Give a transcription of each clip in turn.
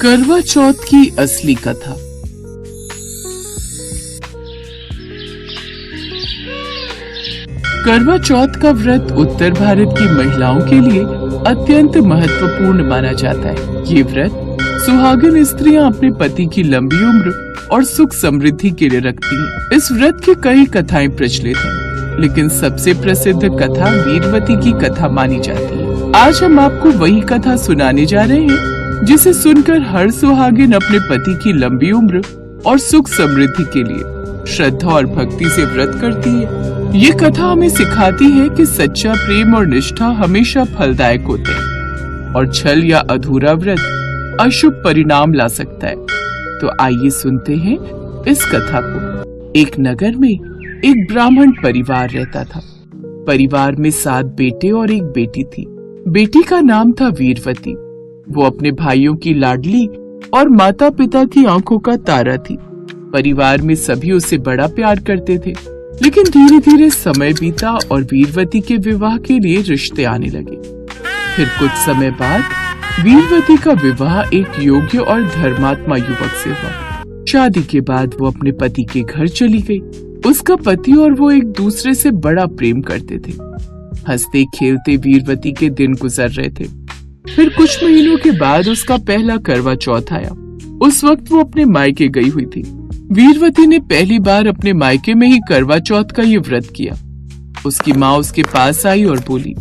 करवा चौथ की असली कथा। करवा चौथ का व्रत उत्तर भारत की महिलाओं के लिए अत्यंत महत्वपूर्ण माना जाता है। ये व्रत सुहागिन स्त्रियां अपने पति की लंबी उम्र और सुख समृद्धि के लिए रखती हैं। इस व्रत की कई कथाएं प्रचलित हैं, लेकिन सबसे प्रसिद्ध कथा वीरवती की कथा मानी जाती है। आज हम आपको वही कथा सुनाने जा रहे हैं जिसे सुनकर हर सुहागिन अपने पति की लंबी उम्र और सुख समृद्धि के लिए श्रद्धा और भक्ति से व्रत करती है। ये कथा हमें सिखाती है कि सच्चा प्रेम और निष्ठा हमेशा फलदायक होते हैं और छल या अधूरा व्रत अशुभ परिणाम ला सकता है। तो आइए सुनते हैं इस कथा को। एक नगर में एक ब्राह्मण परिवार रहता था। परिवार में 7 बेटे और एक बेटी थी। बेटी का नाम था वीरवती। वो अपने भाइयों की लाडली और माता पिता की आंखों का तारा थी। परिवार में सभी उसे बड़ा प्यार करते थे, लेकिन धीरे धीरे समय बीता और वीरवती के विवाह के लिए रिश्ते आने लगे। फिर कुछ समय बाद वीरवती का विवाह एक योग्य और धर्मात्मा युवक से हुआ। शादी के बाद वो अपने पति के घर चली गई। उसका पति और वो एक दूसरे से बड़ा प्रेम करते थे। हंसते खेलते वीरवती के दिन गुजर रहे थे। फिर कुछ महीनों के बाद उसका पहला करवा चौथ आया। उस वक्त वो अपने मायके गई हुई थी। वीरवती ने पहली बार अपने मायके में ही करवा चौथ का ये व्रत किया। उसकी माँ उसके पास आई और बोली,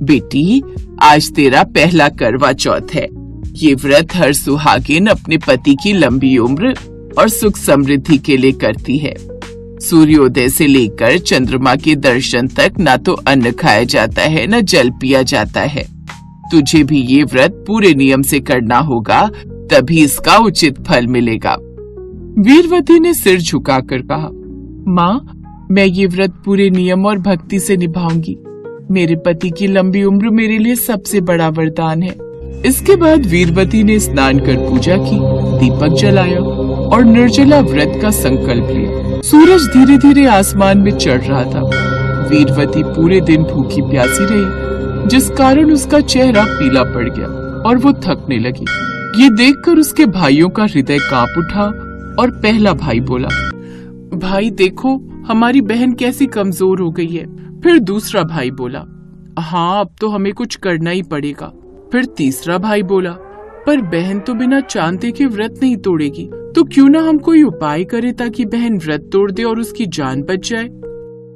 बेटी, आज तेरा पहला करवा चौथ है। ये व्रत हर सुहागिन अपने पति की लंबी उम्र और सुख समृद्धि के लिए करती है। सूर्योदय से लेकर चंद्रमा के दर्शन तक ना तो अन्न खाया जाता है, न जल पिया जाता है। तुझे भी ये व्रत पूरे नियम से करना होगा, तभी इसका उचित फल मिलेगा। वीरवती ने सिर झुकाकर कहा, माँ, मैं ये व्रत पूरे नियम और भक्ति से निभाऊंगी। मेरे पति की लंबी उम्र मेरे लिए सबसे बड़ा वरदान है। इसके बाद वीरवती ने स्नान कर पूजा की, दीपक जलाया और निर्जला व्रत का संकल्प लिया। सूरज धीरे धीरे आसमान में चढ़ रहा था। वीरवती पूरे दिन भूखी प्यासी रही, जिस कारण उसका चेहरा पीला पड़ गया और वो थकने लगी। ये देखकर उसके भाइयों का हृदय कांप उठा और पहला भाई बोला, भाई देखो, हमारी बहन कैसी कमजोर हो गई है। फिर दूसरा भाई बोला, हाँ, अब तो हमें कुछ करना ही पड़ेगा। फिर तीसरा भाई बोला, पर बहन तो बिना चांद देखे व्रत नहीं तोड़ेगी, तो क्यों ना हम कोई उपाय करें ताकि बहन व्रत तोड़ दे और उसकी जान बच जाए।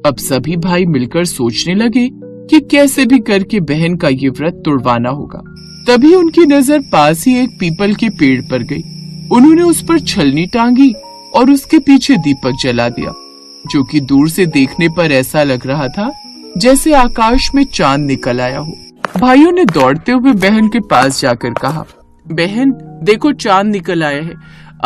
अब सभी भाई मिलकर सोचने लगे कि कैसे भी करके बहन का ये व्रत तोड़वाना होगा। तभी उनकी नजर पास ही एक पीपल के पेड़ पर गई। उन्होंने उस पर छलनी टांगी और उसके पीछे दीपक जला दिया, जो कि दूर से देखने पर ऐसा लग रहा था जैसे आकाश में चांद निकल आया हो। भाइयों ने दौड़ते हुए बहन के पास जाकर कहा, बहन देखो, चांद निकल आया है,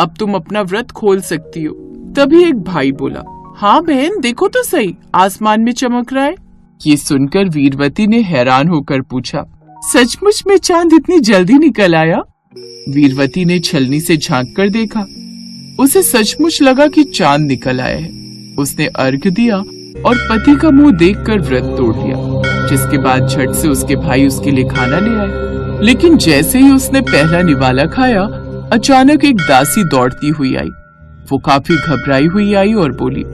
अब तुम अपना व्रत खोल सकती हो। तभी एक भाई बोला, हाँ बहन, देखो तो सही, आसमान में चमक रहा है। ये सुनकर वीरवती ने हैरान होकर पूछा, सचमुच में चांद इतनी जल्दी निकल आया? वीरवती ने छलनी से झांक कर देखा। उसे सचमुच लगा कि चांद निकल आया है। उसने अर्घ दिया और पति का मुंह देखकर व्रत तोड़ लिया। जिसके बाद झट से उसके भाई उसके लिए खाना ले आए। लेकिन जैसे ही उसने पहला निवाला खाया, अचानक एक दासी दौड़ती हुई आई। वो काफी घबराई हुई आई और बोली,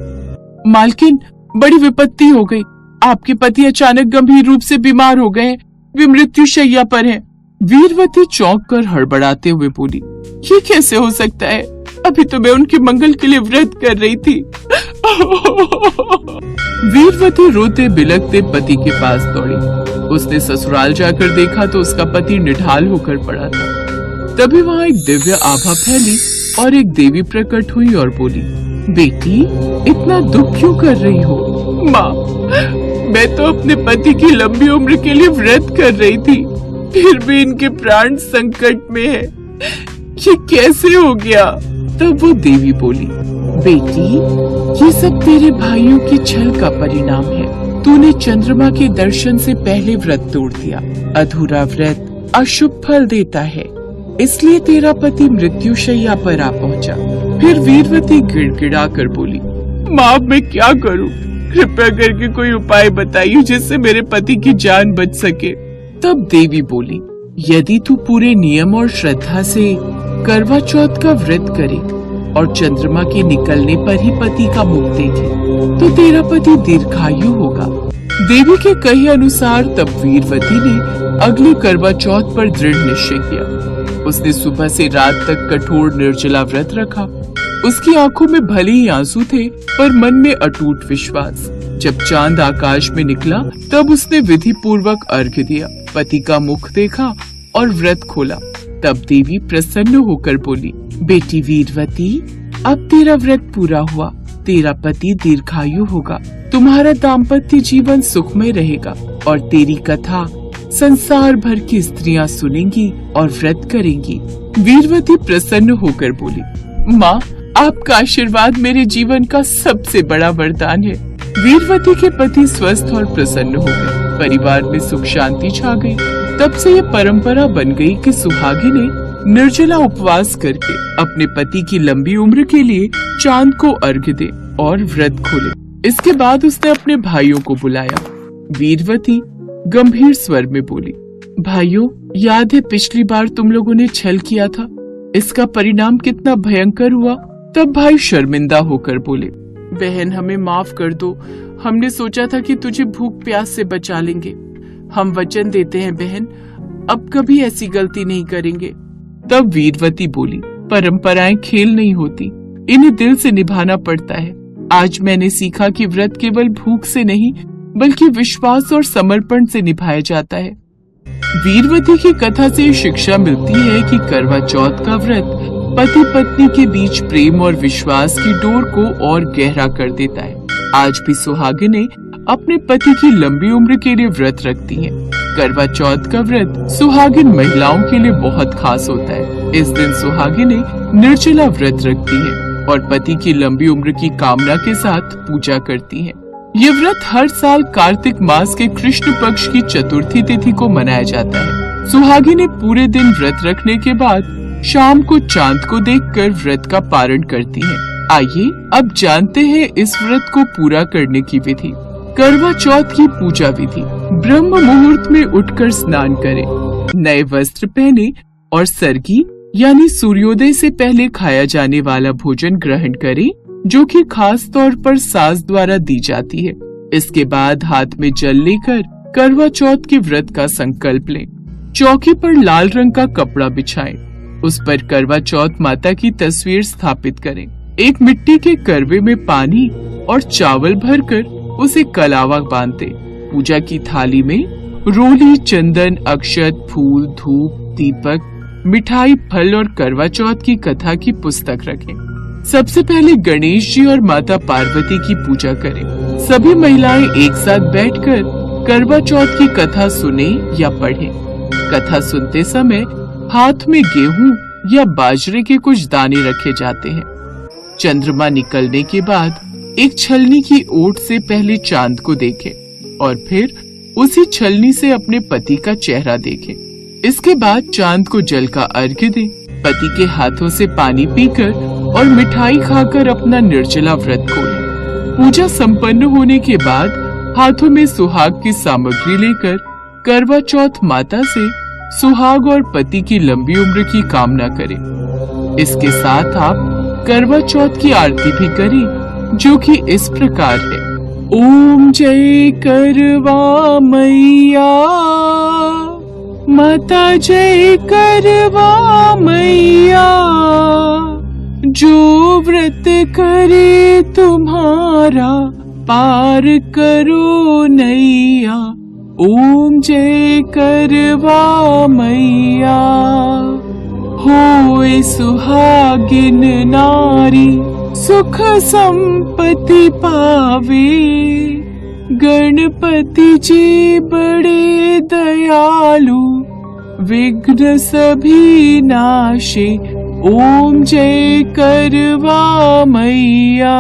मालकिन, बड़ी विपत्ति हो गई। आपके पति अचानक गंभीर रूप से बीमार हो गए, वे मृत्यु शैया पर हैं। वीरवती चौंक कर हड़बड़ाते हुए बोली, ये कैसे हो सकता है? अभी तो मैं उनके मंगल के लिए व्रत कर रही थी। वीरवती रोते बिलखते पति के पास दौड़ी। उसने ससुराल जाकर देखा तो उसका पति निढाल होकर पड़ा था। तभी वहाँ एक दिव्य आभा फैली और एक देवी प्रकट हुई और बोली, बेटी, इतना दुख क्यों कर रही हो? माँ, मैं तो अपने पति की लंबी उम्र के लिए व्रत कर रही थी, फिर भी इनके प्राण संकट में है। ये कैसे हो गया? तब वो देवी बोली, बेटी, ये सब तेरे भाइयों की छल का परिणाम है। तूने चंद्रमा के दर्शन से पहले व्रत तोड़ दिया। अधूरा व्रत अशुभ फल देता है, इसलिए तेरा पति मृत्यु शैया पर आ पहुंचा। फिर वीरवती गिड़गिड़ा कर बोली, माँ, मैं क्या करूं? कृपया करके कोई उपाय बताइए जिससे मेरे पति की जान बच सके। तब देवी बोली, यदि तू पूरे नियम और श्रद्धा से करवा चौथ का व्रत करे और चंद्रमा के निकलने पर ही पति का मुख देखे तो तेरा पति दीर्घायु होगा। देवी के कहे अनुसार तब वीरवती ने अगले करवा चौथ पर दृढ़ निश्चय किया। उसने सुबह से रात तक कठोर निर्जला व्रत रखा। उसकी आंखों में भले ही आंसू थे पर मन में अटूट विश्वास। जब चांद आकाश में निकला तब उसने विधि पूर्वक अर्घ्य दिया, पति का मुख देखा और व्रत खोला। तब देवी प्रसन्न होकर बोली, बेटी वीरवती, अब तेरा व्रत पूरा हुआ, तेरा पति दीर्घायु होगा, तुम्हारा दाम्पत्य जीवन सुखमय रहेगा और तेरी कथा संसार भर की स्त्रियां सुनेंगी और व्रत करेंगी। वीरवती प्रसन्न होकर बोली, माँ, आपका आशीर्वाद मेरे जीवन का सबसे बड़ा वरदान है। वीरवती के पति स्वस्थ और प्रसन्न हो गए, परिवार में सुख शांति छा गई। तब से ये परंपरा बन गई कि सुहागिनें निर्जला उपवास करके अपने पति की लंबी उम्र के लिए चांद को अर्घ्य दे और व्रत खोले। इसके बाद उसने अपने भाइयों को बुलाया। वीरवती गंभीर स्वर में बोली, भाइयों, याद है पिछली बार तुम लोगों ने छल किया था, इसका परिणाम कितना भयंकर हुआ। तब भाई शर्मिंदा होकर बोले, बहन, हमें माफ कर दो, हमने सोचा था कि तुझे भूख प्यास से बचा लेंगे। हम वचन देते हैं बहन, अब कभी ऐसी गलती नहीं करेंगे। तब वीरवती बोली, परंपराएं खेल नहीं होती, इन्हें दिल से निभाना पड़ता है। आज मैंने सीखा कि व्रत केवल भूख से नहीं बल्कि विश्वास और समर्पण से निभाया जाता है। वीरवती की कथा से शिक्षा मिलती है कि करवा चौथ का व्रत पति पत्नी के बीच प्रेम और विश्वास की डोर को और गहरा कर देता है। आज भी सुहागिनें अपने पति की लंबी उम्र के लिए व्रत रखती हैं। करवा चौथ का व्रत सुहागिन महिलाओं के लिए बहुत खास होता है। इस दिन सुहागिनें निर्जला व्रत रखती हैं और पति की लंबी उम्र की कामना के साथ पूजा करती हैं। ये व्रत हर साल कार्तिक मास के कृष्ण पक्ष की चतुर्थी तिथि को मनाया जाता है। सुहागिनें पूरे दिन व्रत रखने के बाद शाम को चांद को देखकर व्रत का पारण करती हैं। आइए अब जानते हैं इस व्रत को पूरा करने की विधि। करवा चौथ की पूजा विधि। ब्रह्म मुहूर्त में उठकर स्नान करें, नए वस्त्र पहने और सर्गी यानी सूर्योदय से पहले खाया जाने वाला भोजन ग्रहण करें, जो कि खास तौर पर सास द्वारा दी जाती है। इसके बाद हाथ में जल लेकर करवा चौथ के व्रत का संकल्प लें। चौकी पर लाल रंग का कपड़ा बिछाएं, उस पर करवा चौथ माता की तस्वीर स्थापित करें। एक मिट्टी के करवे में पानी और चावल भरकर उसे कलावा बांधे। पूजा की थाली में रोली, चंदन, अक्षत, फूल, धूप, दीपक, मिठाई, फल और करवा चौथ की कथा की पुस्तक रखें। सबसे पहले गणेश जी और माता पार्वती की पूजा करें। सभी महिलाएं एक साथ बैठकर करवा चौथ की कथा सुने या पढ़ें। कथा सुनते समय हाथ में गेहूं या बाजरे के कुछ दाने रखे जाते हैं। चंद्रमा निकलने के बाद एक छलनी की ओट से पहले चांद को देखें और फिर उसी छलनी से अपने पति का चेहरा देखें। इसके बाद चांद को जल का अर्घ्य दें। पति के हाथों से पानी पीकर और मिठाई खाकर अपना निर्जला व्रत खोलें। पूजा संपन्न होने के बाद हाथों में सुहाग की सामग्री लेकर करवा चौथ माता से सुहाग और पति की लंबी उम्र की कामना करें। इसके साथ आप करवा चौथ की आरती भी करें, जो कि इस प्रकार है। ओम जय करवा मैया, माता जय करवा मैया, जो व्रत करे तुम्हारा पार करो नैया। ओम जय करवा मैया, होए सुहागिन नारी सुख संपत्ति पावे। गणपति जी बड़े दयालु, विघ्न सभी नाशे। ओम जय करवा मैया।